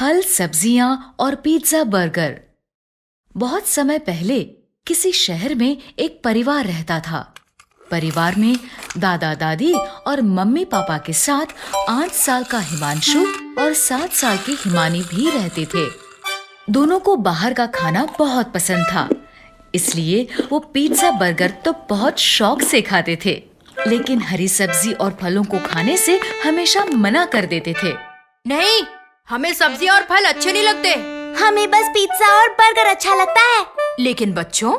फल, सब्जियां और पिज्जा बर्गर। बहुत समय पहले किसी शहर में एक परिवार रहता था। परिवार में दादा दादी और मम्मी पापा के साथ 8 साल का हिमांशु और 7 साल की हिमानी भी रहते थे। दोनों को बाहर का खाना बहुत पसंद था, इसलिए वो पिज्जा बर्गर तो बहुत शौक से खाते थे, लेकिन हरी सब्जी और फलों को खाने से हमेशा मना कर देते थे। नहीं, हमें सब्जी और फल अच्छे नहीं लगते। हमें बस पिज्जा और बर्गर अच्छा लगता है। लेकिन बच्चों,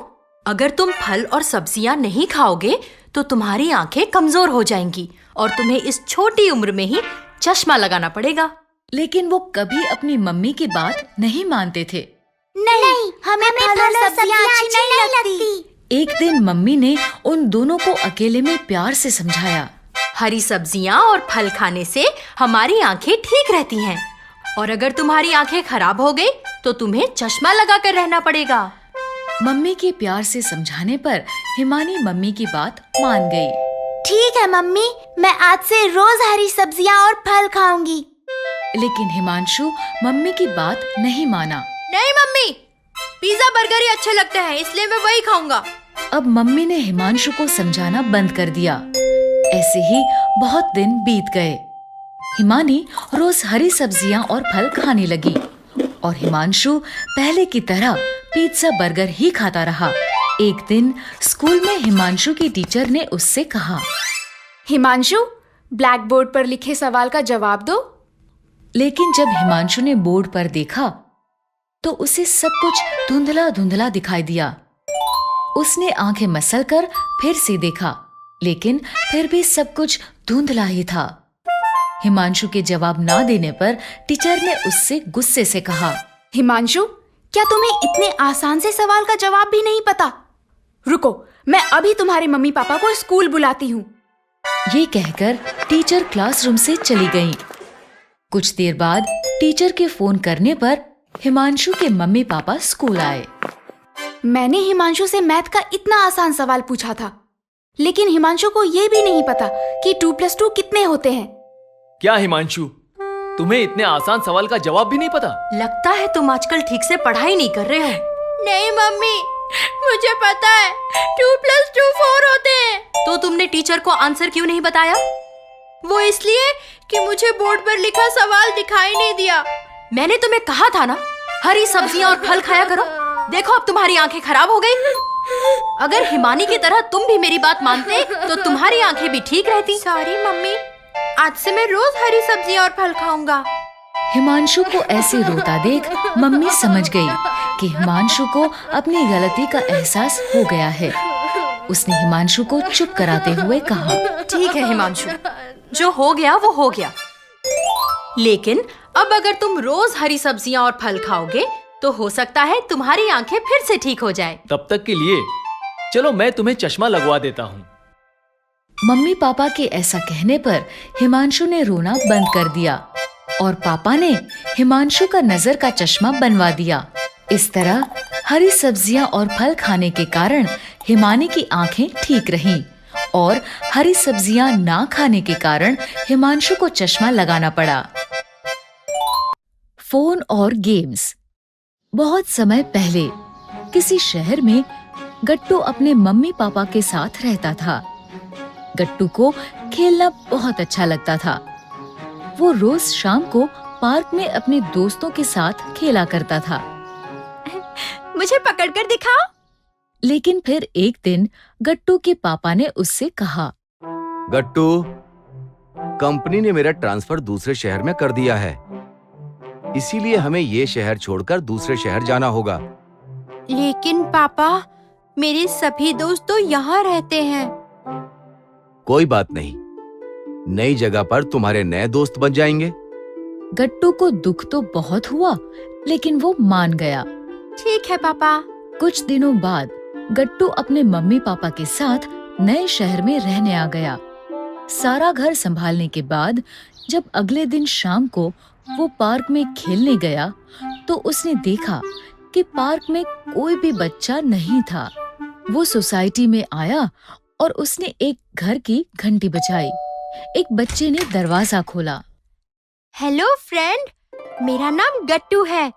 अगर तुम फल और सब्जियां नहीं खाओगे तो तुम्हारी आंखें कमजोर हो जाएंगी और तुम्हें इस छोटी उम्र में ही चश्मा लगाना पड़ेगा। लेकिन वो कभी अपनी मम्मी की बात नहीं मानते थे। नहीं, हमें फल और सब्जियां अच्छी नहीं लगती। एक दिन मम्मी ने उन दोनों को अकेले में प्यार से समझाया। हरी सब्जियां और फल खाने से हमारी आंखें ठीक रहती हैं, और अगर तुम्हारी आंखें खराब हो गई तो तुम्हें चश्मा लगाकर रहना पड़ेगा। मम्मी के प्यार से समझाने पर हिमानी मम्मी की बात मान गई। ठीक है मम्मी, मैं आज से रोज हरी सब्जियां और फल खाऊंगी। लेकिन हिमांशु मम्मी की बात नहीं माना। नहीं मम्मी, पिज्जा बर्गर ही अच्छे लगते हैं, इसलिए मैं वही खाऊंगा। अब मम्मी ने हिमांशु को समझाना बंद कर दिया। ऐसे ही बहुत दिन बीत गए। हिमानी रोज हरी सब्जियां और फल खाने लगी और हिमांशु पहले की तरह पिज्जा बर्गर ही खाता रहा। एक दिन स्कूल में हिमांशु की टीचर ने उससे कहा, हिमांशु, ब्लैक बोर्ड पर लिखे सवाल का जवाब दो। लेकिन जब हिमांशु ने बोर्ड पर देखा तो उसे सब कुछ धुंधला धुंधला दिखाई दिया। उसने आंखें मसलकर फिर से देखा, लेकिन फिर भी सब कुछ धुंधला ही था। हिमांशु के जवाब ना देने पर टीचर ने उससे गुस्से से कहा, हिमांशु, क्या तुम्हें इतने आसान से सवाल का जवाब भी नहीं पता? रुको, मैं अभी तुम्हारे मम्मी पापा को स्कूल बुलाती हूँ। ये कहकर टीचर क्लासरूम से चली गईं। कुछ देर बाद टीचर के फोन करने पर हिमांशु के मम्मी पापा स्कूल आए। मैंने हिमांशु से मैथ का इतना आसान सवाल पूछा था, लेकिन हिमांशु को ये भी नहीं पता कि 2 + 2 कितने होते हैं। क्या हिमांशु, तुम्हें इतने आसान सवाल का जवाब भी नहीं पता? लगता है तुम आजकल ठीक से पढ़ाई नहीं कर रहे हो। नहीं मम्मी, मुझे पता है 2 + 2 4 होते हैं। तो तुमने टीचर को आंसर क्यों नहीं बताया? वो इसलिए कि मुझे बोर्ड पर लिखा सवाल दिखाई नहीं दिया। मैंने तुम्हें कहा था ना, हरी सब्जियां और फल खाया करो। देखो, अब तुम्हारी आंखें खराब हो गई। अगर हिमानी की तरह तुम भी मेरी बात मानते तो तुम्हारी आंखें भी ठीक रहती। सॉरी मम्मी, आज से मैं रोज हरी सब्जियां और फल खाऊंगा। हिमांशु को ऐसे रोता देख मम्मी समझ गई कि हिमांशु को अपनी गलती का एहसास हो गया है। उसने हिमांशु को चुप कराते हुए कहा, ठीक है हिमांशु, जो हो गया वो हो गया। लेकिन अब अगर तुम रोज हरी सब्जियां और फल खाओगे तो हो सकता है तुम्हारी आंखें फिर से ठीक हो जाएं। तब तक के लिए चलो मैं तुम्हें चश्मा लगवा देता हूँ। मम्मी पापा के ऐसा कहने पर हिमांशु ने रोना बंद कर दिया और पापा ने हिमांशु का नजर का चश्मा बनवा दिया। इस तरह हरी सब्जियां और फल खाने के कारण हिमानी की आंखें ठीक रहीं और हरी सब्जियां ना खाने के कारण हिमांशु को चश्मा लगाना पड़ा। फोन और गेम्स। बहुत समय पहले किसी शहर में गट्टू अपने मम्मी पापा के साथ रहता था। गट्टू को खेलना बहुत अच्छा लगता था। वो रोज शाम को पार्क में अपने दोस्तों के साथ खेला करता था। मुझे पकड़कर दिखाओ। लेकिन फिर एक दिन गट्टू के पापा ने उससे कहा, गट्टू, कंपनी ने मेरा ट्रांसफर दूसरे शहर में कर दिया है, इसीलिए हमें ये शहर छोड़कर दूसरे शहर जाना होगा। लेकिन पापा, मेरे सभी दोस्त तो यहाँ रहते हैं। कोई बात नहीं, नई जगह पर तुम्हारे नए दोस्त बन जाएंगे। गट्टू को दुख तो बहुत हुआ, लेकिन वो मान गया। ठीक है पापा। कुछ दिनों बाद गट्टू अपने मम्मी पापा के साथ नए शहर में रहने आ गया। सारा घर संभालने के बाद जब अगले दिन शाम को वो पार्क में खेलने गया तो उसने देखा कि पार्क में कोई भी बच्चा नहीं था। वो सोसाइटी में आया और उसने एक घर की घंटी बजाई। एक बच्चे ने दरवाजा खोला। हेलो फ्रेंड, मेरा नाम गट्टू है।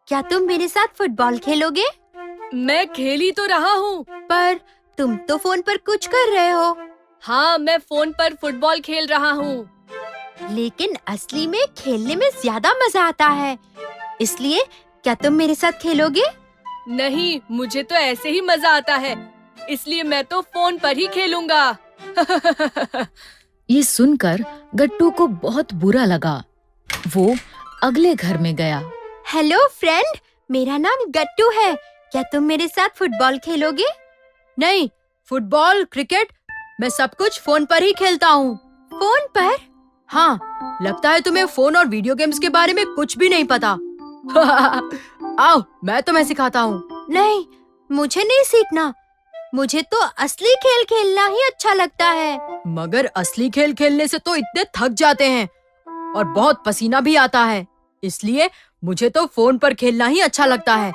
क्या तुम मेरे साथ फुटबॉल खेलोगे? मैं खेल ही तो रहा हूँ। पर तुम तो फोन पर कुछ कर रहे हो। हाँ, मैं फोन पर फुटबॉल खेल रहा हूँ। लेकिन असली में खेलने में ज्यादा मजा आता है, इसलिए क्या तुम मेरे साथ खेलोगे? नहीं, मुझे तो ऐसे ही मजा आता है, इसलिए मैं तो फोन पर ही खेलूंगा। ये सुनकर गट्टू को बहुत बुरा लगा। वो अगले घर में गया। हेलो फ्रेंड, मेरा नाम गट्टू है। क्या तुम मेरे साथ फुटबॉल खेलोगे? नहीं, फुटबॉल, क्रिकेट, मैं सब कुछ फोन पर ही खेलता हूँ। फोन पर? हाँ, लगता है तुम्हें फोन और वीडियो गेम्स के बारे में कुछ भी नहीं पता। आओ, मैं तुम्हें सिखाता हूँ। नहीं, मुझे नहीं सीखना। मुझे तो असली खेल खेलना ही अच्छा लगता है। मगर असली खेल खेलने से तो इतने थक जाते हैं और बहुत पसीना भी आता है, इसलिए मुझे तो फोन पर खेलना ही अच्छा लगता है।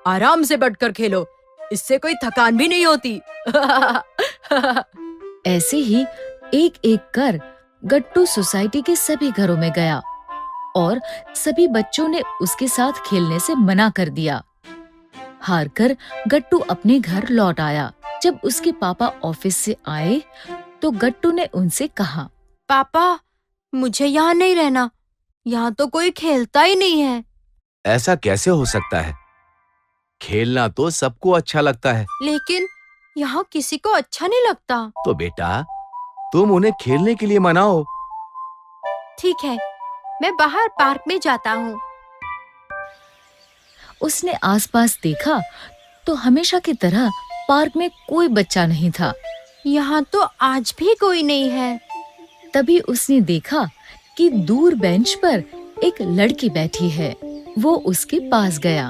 आराम से बैठकर खेलो, इससे कोई थकान भी नहीं होती। ऐसे ही एक एक कर गट्टू सोसाइटी के सभी घरों में गया और सभी बच्चों ने उसके साथ खेलने से मना कर दिया। हारकर गट्टू अपने घर लौट आया। जब उसके पापा ऑफिस से आए तो गट्टू ने उनसे कहा, पापा, मुझे यहाँ नहीं रहना। यहाँ तो कोई खेलता ही नहीं है। ऐसा कैसे हो सकता है? खेलना तो सबको अच्छा लगता है। लेकिन यहाँ किसी को अच्छा नहीं लगता। तो बेटा, तुम उन्हें खेलने के लिए मनाओ। ठीक है, मैं बाहर पार्क में जाता हूँ। उसने आसपास देखा तो हमेशा की तरह पार्क में कोई बच्चा नहीं था। यहाँ तो आज भी कोई नहीं है। तभी उसने देखा कि दूर बेंच पर एक लड़की बैठी है। वो उसके पास गया।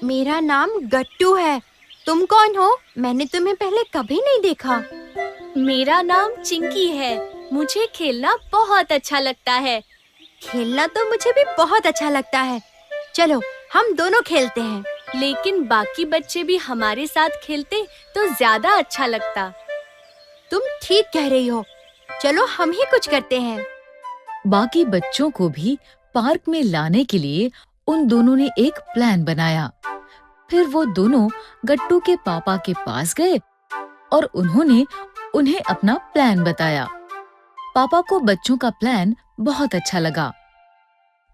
मेरा नाम गट्टू है। तुम कौन हो? मैंने तुम्हें पहले कभी नहीं देखा। मेरा नाम चिंकी है। मुझे खेलना बहुत अच्छा लगता है। खेलना तो मुझे भी बहुत अच्छा लगता है। चलो, हम दोनों खेलते हैं। लेकिन बाकी बच्चे भी हमारे साथ खेलते तो ज्यादा अच्छा लगता। तुम ठीक कह रही हो। चलो, हम ही कुछ करते हैं। बाकी बच्चों को भी पार्क में लाने के लिए उन दोनों ने एक प्लान बनाया। फिर वो दोनों गट्टू के पापा के पास गए और उन्होंने उन्हें अपना प्लान बताया। पापा को बच्चों का प्लान बहुत अच्छा लगा।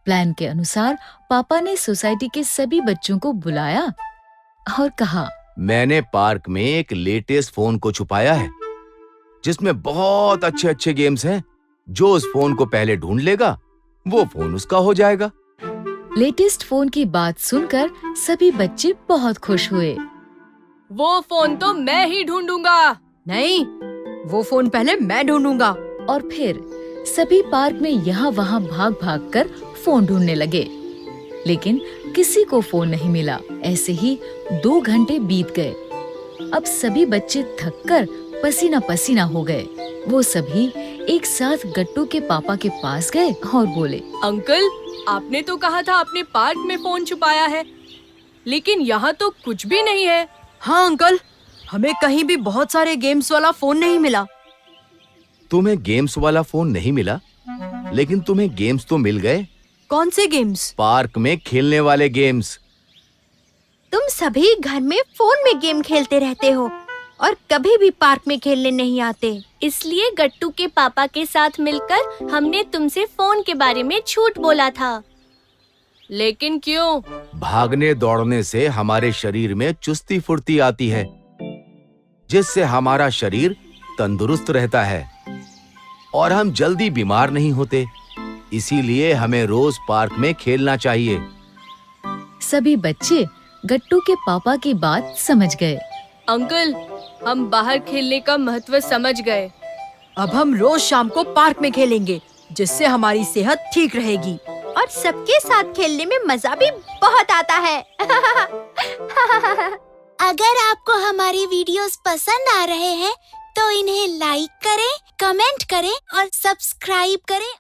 प्लान के अनुसार पापा ने सोसाइटी के सभी बच्चों को बुलाया और कहा, मैंने पार्क में एक लेटेस्ट फोन को छुपाया है जिसमें बहुत अच्छे अच्छे गेम्स हैं। जो उस फोन को पहले ढूंढ लेगा वो फोन उसका हो जाएगा। लेटेस्ट फोन की बात सुनकर सभी बच्चे बहुत खुश हुए। वो फोन तो मैं ही ढूंढूंगा। नहीं, वो फोन पहले मैं ढूंढूंगा। और फिर सभी पार्क में यहाँ वहाँ भाग भाग कर फोन ढूंढने लगे, लेकिन किसी को फोन नहीं मिला। ऐसे ही 2 घंटे बीत गए। अब सभी बच्चे थककर पसीना पसीना हो गए। वो सभी एक साथ गट्टू के पापा के पास गए और बोले, अंकल, आपने तो कहा था आपने पार्क में फोन छुपाया है, लेकिन यहाँ तो कुछ भी नहीं है। हाँ अंकल, हमें कहीं भी बहुत सारे गेम्स वाला फोन नहीं मिला। तुम्हें गेम्स वाला फोन नहीं मिला, लेकिन तुम्हें गेम्स तो मिल गए। कौन से गेम्स? पार्क में खेलने वाले गेम्स। तुम सभी घर में फोन में गेम खेलते रहते हो और कभी भी पार्क में खेलने नहीं आते। इसलिए गट्टू के पापा के साथ मिलकर हमने तुमसे फोन के बारे में झूठ बोला था। लेकिन क्यों? भागने दौड़ने से हमारे शरीर में चुस्ती फुर्ती आती है, जिससे हमारा शरीर तंदुरुस्त रहता है और हम जल्दी बीमार नहीं होते। इसीलिए हमें रोज पार्क में खेलना चाहिए। सभी बच्चे गट्टू के पापा की बात समझ गए। अंकल, हम बाहर खेलने का महत्व समझ गए। अब हम रोज शाम को पार्क में खेलेंगे, जिससे हमारी सेहत ठीक रहेगी और सबके साथ खेलने में मजा भी बहुत आता है। अगर आपको हमारी वीडियोस पसंद आ रहे हैं तो इन्हें लाइक करें, कमेंट करें और सब्सक्राइब करें